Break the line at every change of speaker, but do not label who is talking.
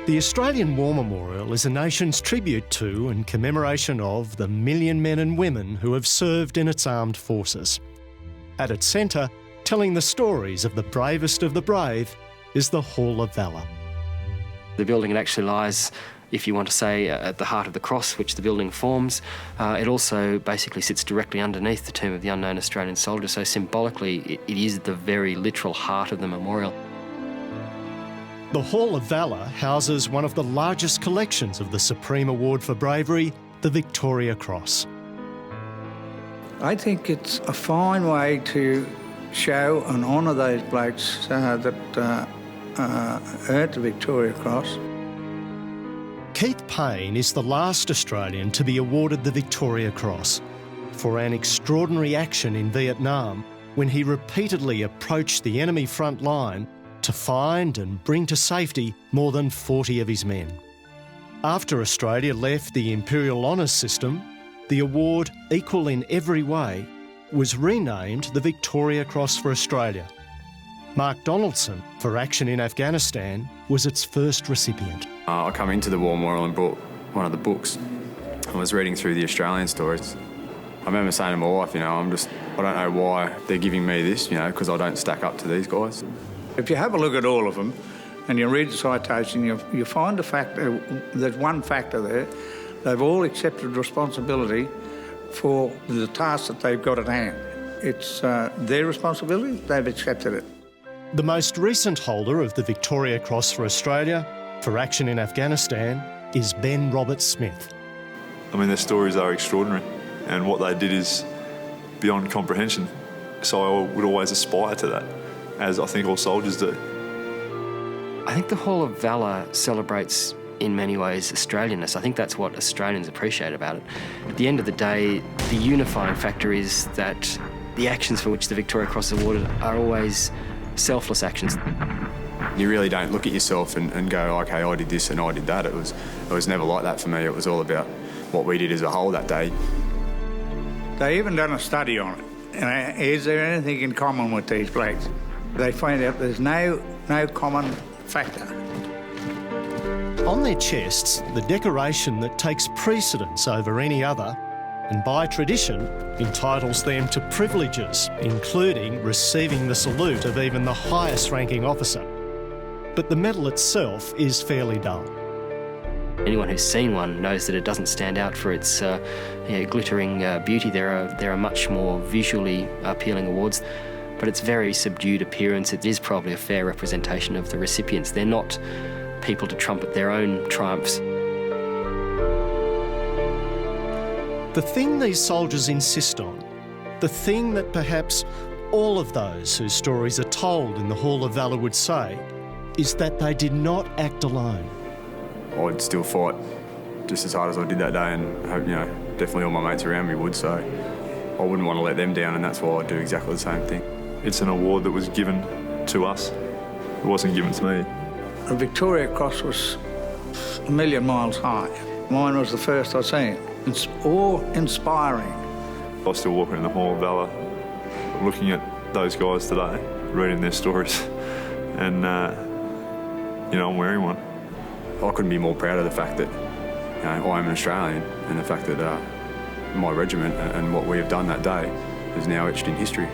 The Australian War Memorial is a nation's tribute to and commemoration of the million men and women who have served in its armed forces. At its centre, telling the stories of the bravest of the brave, is the Hall of Valour.
The building actually lies, if you want to say, at the heart of the cross which the building forms. It also basically sits directly underneath the tomb of the unknown Australian soldier, so symbolically it is the very literal heart of the memorial.
The Hall of Valour houses one of the largest collections of the Supreme Award for Bravery, the Victoria Cross.
I think it's a fine way to show and honour those blokes that earned the Victoria Cross.
Keith Payne is the last Australian to be awarded the Victoria Cross for an extraordinary action in Vietnam when he repeatedly approached the enemy front line to find and bring to safety more than 40 of his men. After Australia left the Imperial Honours System, the award, equal in every way, was renamed the Victoria Cross for Australia. Mark Donaldson, for action in Afghanistan, was its first recipient.
I come into the War Memorial and brought one of the books. I was reading through the Australian stories. I remember saying to my wife, I don't know why they're giving me this, because I don't stack up to these guys.
If you have a look at all of them and you read the citation, you find the fact there's one factor there. They've all accepted responsibility for the task that they've got at hand. It's their responsibility, they've accepted it.
The most recent holder of the Victoria Cross for Australia for action in Afghanistan is Ben Roberts-Smith.
Their stories are extraordinary and what they did is beyond comprehension. So I would always aspire to that, as I think all soldiers do.
I think the Hall of Valour celebrates in many ways Australianness. I think that's what Australians appreciate about it. At the end of the day, the unifying factor is that the actions for which the Victoria Cross is awarded are always selfless actions.
You really don't look at yourself and go, OK, I did this and I did that. It was never like that for me. It was all about what we did as a whole that day.
They even done a study on it. Is there anything in common with these blokes? They find out there's no common factor.
On their chests, the decoration that takes precedence over any other, and by tradition, entitles them to privileges, including receiving the salute of even the highest-ranking officer. But the medal itself is fairly dull.
Anyone who's seen one knows that it doesn't stand out for its glittering beauty. There are much more visually appealing awards, but its very subdued appearance, it is probably a fair representation of the recipients. They're not people to trumpet their own triumphs.
The thing these soldiers insist on, the thing that perhaps all of those whose stories are told in the Hall of Valour would say, is that they did not act alone.
I'd still fight just as hard as I did that day, and I hope, definitely all my mates around me would, so I wouldn't want to let them down, and that's why I'd do exactly the same thing.
It's an award that was given to us. It wasn't given to me.
The Victoria Cross was a million miles high. Mine was the first I'd seen. It's awe-inspiring.
I still walk in the Hall of Valour, looking at those guys today, reading their stories, and, I'm wearing one.
I couldn't be more proud of the fact that I am an Australian, and the fact that my regiment and what we have done that day is now etched in history.